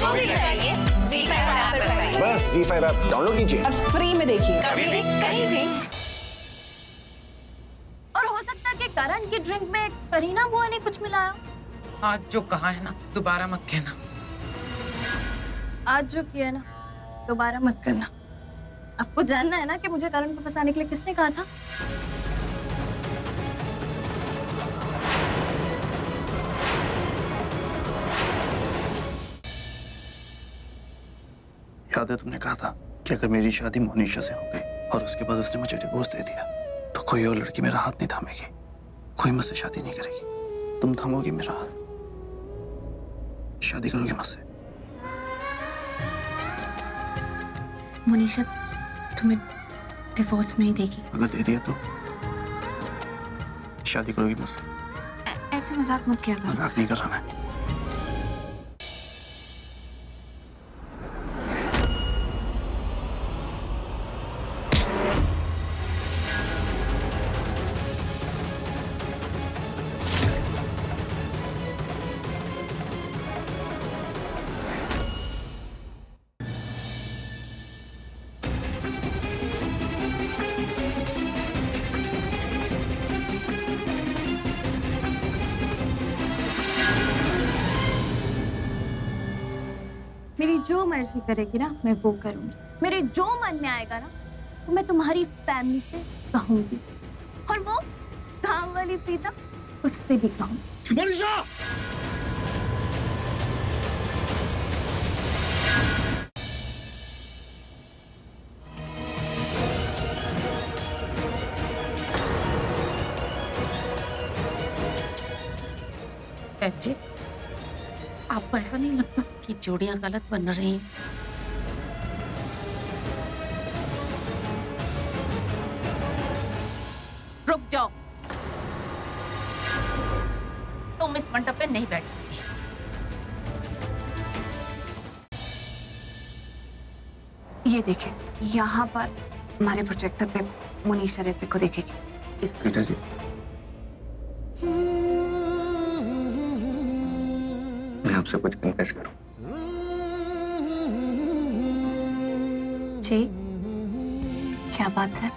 जो भी चाहिए ZEE5 ऐप पर पाइए। बस ZEE5 ऐप डाउनलोड कीजिए और फ्री में देखिए। कभी भी कहीं भी। और हो सकता है कि करण की ड्रिंक में करीना बुआ ने कुछ मिलाया। आज जो कहा है ना दोबारा मत कहना। आज जो किया ना दोबारा मत करना। आपको जानना है ना कि मुझे करण को फंसाने के लिए किसने कहा था? याद है तुमने कहा था कि अगर मेरी शादी मोनिशा से हो गई और उसके बाद उसने मुझे डिवोर्स दे दिया तो कोई और लड़की मेरा हाथ नहीं थामेगी, कोई मुझसे शादी नहीं करेगी। तुम थामोगी मेरा हाथ, शादी करोगी मुझसे। मोनिशा तुम्हें डिवोर्स नहीं देगी। अगर दे दिया तो शादी करोगी मुझसे? ऐसे मजाक मत किया कर। मजाक नहीं कर रहा मैं। मेरी जो मर्जी करेगी ना मैं वो करूंगी। मेरे जो मन में आएगा ना वो मैं तुम्हारी फैमिली से कहूंगी, और वो गांव वाली प्रीता उससे भी कहूंगी। मोनिशा! जी, आपको ऐसा नहीं लगता कि जोड़ियां गलत बन रही हैं? रुक जाओ, तुम इस मंडप पे नहीं बैठ सकती। ये देखिए, यहाँ पर हमारे प्रोजेक्टर पे मोनिशा ऋतिक को देखेगी। इस बेटा जी, मैं आपसे कुछ कन्फेस करूं? जी, क्या बात है?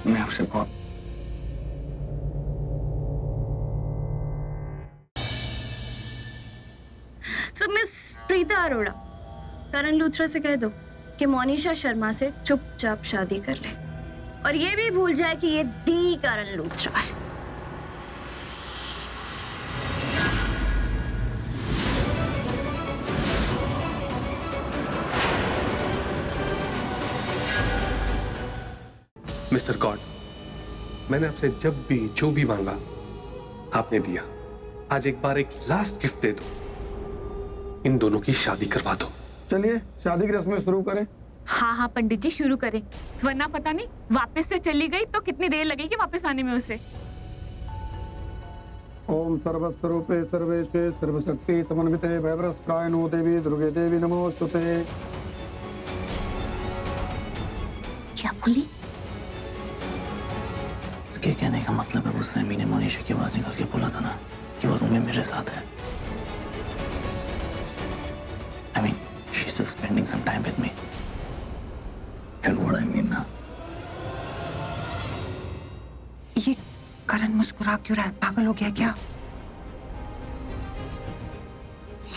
मैं आपसे बहुत सो मिस प्रीता अरोड़ा, करण लूथरा से कह दो कि मोनिशा शर्मा से चुपचाप शादी कर ले और ये भी भूल जाए कि ये दी करण लूथरा है। मिस्टर गॉड, मैंने आपसे जब भी जो भी मांगा आपने दिया। आज एक बार एक लास्ट गिफ्ट दे दो, इन दोनों की शादी करवा दो। चलिए शादी की रस्में शुरू करें। हाँ हाँ पंडित जी शुरू करें, वरना पता नहीं वापस से चली गई तो कितनी देर लगेगी वापस आने में उसे। ओम सर्वस्वरूपे सर्वेशे सर्वशक्ति समन्विते भयप्रस्त्रायनो देवी दुर्गे देवी नमोस्तुते। क्या बोली? इसके कहने का मतलब है वो सैमी ने मोनिशा की आवाज निकाल के बोला था ना कि वो रूम में मेरे साथ है। I mean, she's just spending some time with me. You know what I mean now? ये करण मुस्कुरा क्यों रहा है? पागल हो गया क्या?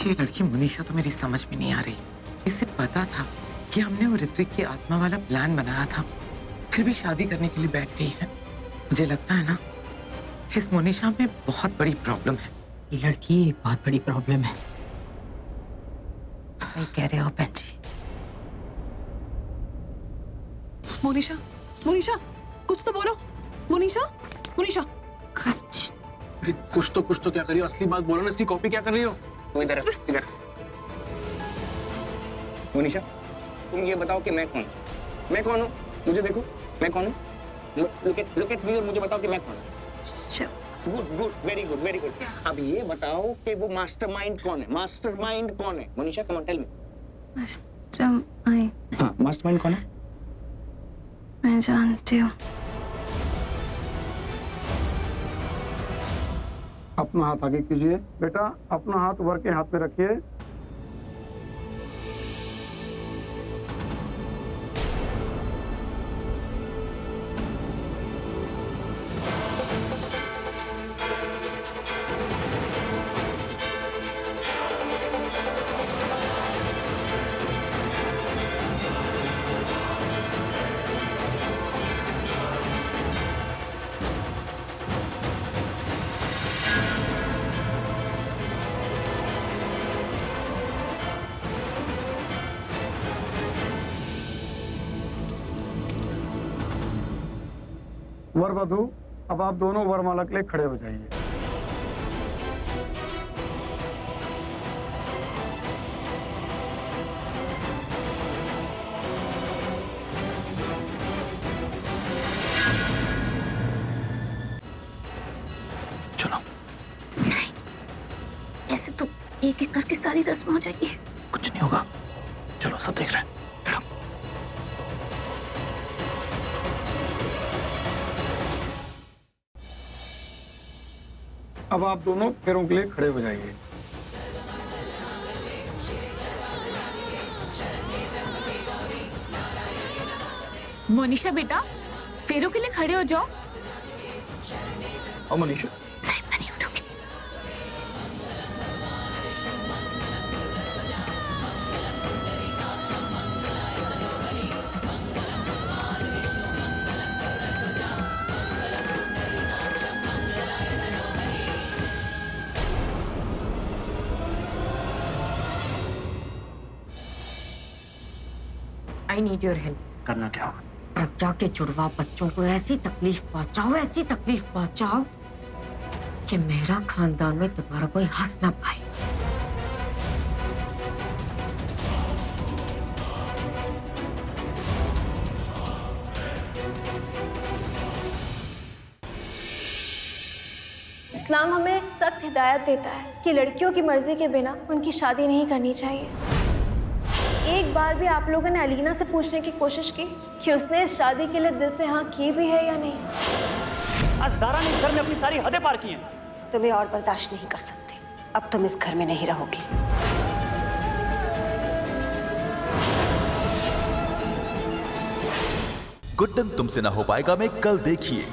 ये लड़की मोनिशा तो मेरी समझ में नहीं आ रही। इसे पता था कि हमने वो ऋत्विक की आत्मा वाला प्लान बनाया था, फिर भी शादी करने के लिए बैठ गई है। मुझे लगता है ना इस मोनिशा में बहुत बड़ी प्रॉब्लम है। ये लड़की एक बहुत बड़ी प्रॉब्लम है। सही कह रहे हो बहन जी। मोनिशा, मोनिशा, कुछ तो बोलो। मोनिशा, मोनिशा। अरे कुछ तो क्या कर रही हो? असली बात बोलो ना, इसकी कॉपी क्या कर रही हो? तू इधर इधर। मोनिशा, तुम ये बताओ कि मैं कौन हूँ? मैं कौन हूँ? मुझे देखो, मैं कौन हूँ? लुक एट मी और मुझे बताओ कि मैं कौन हूँ? Good good, very good very good. अब ये बताओ कि वो मास्टरमाइंड कौन है? मास्टरमाइंड कौन है? Monisha, come on tell me. Mastermind? हाँ, मास्टरमाइंड कौन है? मैं जानती हूँ। अपना हाथ आगे कीजिए। बेटा अपना हाथ वर के हाथ पे रखिए। वर वधू, अब आप दोनों वरमाला के लिए खड़े हो जाइए। चलो। ऐसे तो एक एक करके सारी रस्म हो जाएगी। कुछ नहीं होगा, चलो सब देख रहे हैं। मैडम, अब आप दोनों फेरों के लिए खड़े हो जाइए। मोनिशा बेटा, फेरों के लिए खड़े हो जाओ। और मनीषा, नहीं, मैं नहीं उठूंगी। I need your help. करना क्या होगा? प्रज्ञा के जुड़वा बच्चों को ऐसी तकलीफ पहुंचाओ कि मेरा खानदान में दोबारा कोई हंस ना पाए। इस्लाम हमें एक सख्त हिदायत देता है कि लड़कियों की मर्जी के बिना उनकी शादी नहीं करनी चाहिए। एक बार भी आप लोगों ने अलीना से पूछने की कोशिश की कि उसने इस शादी के लिए दिल से हाँ की भी है या नहीं? आज ज़ारा ने इस घर में अपनी सारी हदें पार की हैं। तुम्हें और बर्दाश्त नहीं कर सकते। अब तुम इस घर में नहीं रहोगी। गुड्डन तुमसे ना हो पाएगा में कल देखिए।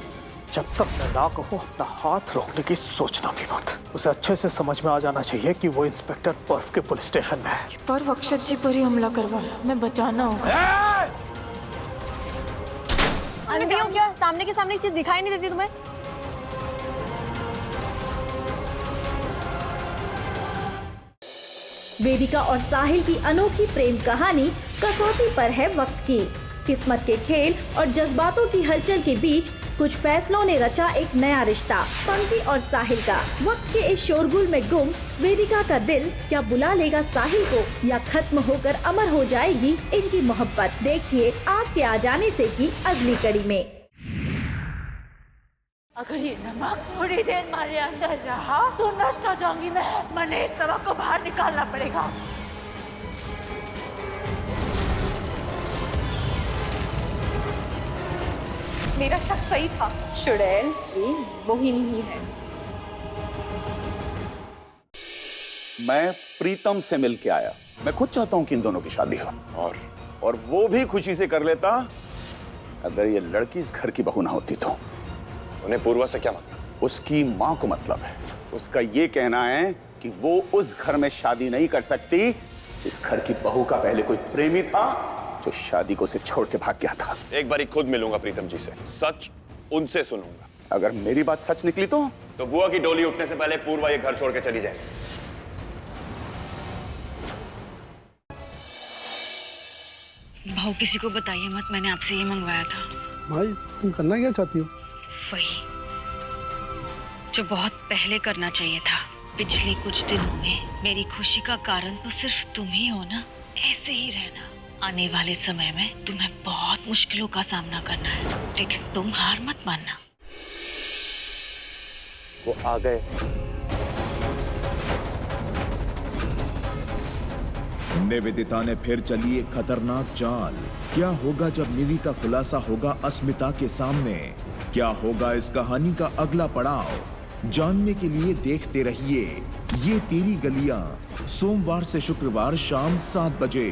जब तक मैं ना कहूँ अपना हाथ रोकने की सोचना भी मत। उसे अच्छे से समझ में आ जाना चाहिए कि वो इंस्पेक्टर पर्फ के पुलिस स्टेशन में है। पर अक्षत जी पर ही हमला करवाया, मैं बचाना होगा। अरे क्या सामने के सामने चीज दिखाई नहीं देती तुम्हें? वेदिका और साहिल की अनोखी प्रेम कहानी कसौटी पर है वक्त की। किस्मत के खेल और जज्बातों की हलचल के बीच कुछ फैसलों ने रचा एक नया रिश्ता, पंक्ति और साहिल का। वक्त के इस शोरगुल में गुम वेदिका का दिल क्या बुला लेगा साहिल को, या खत्म होकर अमर हो जाएगी इनकी मोहब्बत? देखिए आपके आ जाने से की अगली कड़ी में। अगर ये नमक थोड़ी देर हमारे अंदर रहा तो नष्ट हो जाऊंगी मैं। मैंने इस नमक को बाहर निकालना पड़ेगा। मेरा शक सही था, शुड़ैल ये मोहिनी ही है। मैं प्रीतम से मिल के आया। मैं खुद चाहता हूं कि इन दोनों की शादी हो, और वो भी खुशी से कर लेता अगर ये लड़की इस घर की बहू ना होती तो। उन्हें पूर्वा से क्या मतलब? उसकी माँ को मतलब है। उसका ये कहना है कि वो उस घर में शादी नहीं कर सकती जिस घर की बहू का पहले कोई प्रेमी था जो शादी को उसे छोड़ के भाग गया था। एक बार खुद मिलूंगा प्रीतम जी से, सच उनसे सुनूंगा। अगर मेरी बात सच निकली तो बुआ की डोली उठने से पहले पूर्वा ये घर छोड़ के चली जाएगी। भाऊ किसी को बताइए मत, मैंने आपसे ये मंगवाया था। भाई तुम करना क्या चाहती हो? वही जो बहुत पहले करना चाहिए था। पिछले कुछ दिनों में मेरी खुशी का कारण तो सिर्फ तुम ही हो ना। ऐसे ही रहना। आने वाले समय में तुम्हें बहुत मुश्किलों का सामना करना है, लेकिन तुम हार मत मानना। वो आ गए। निवेदिता ने फिर चली एक खतरनाक चाल। क्या होगा जब निवि का खुलासा होगा अस्मिता के सामने? क्या होगा इस कहानी का अगला पड़ाव? जानने के लिए देखते रहिए ये तेरी गलियां, सोमवार से शुक्रवार शाम 7 बजे।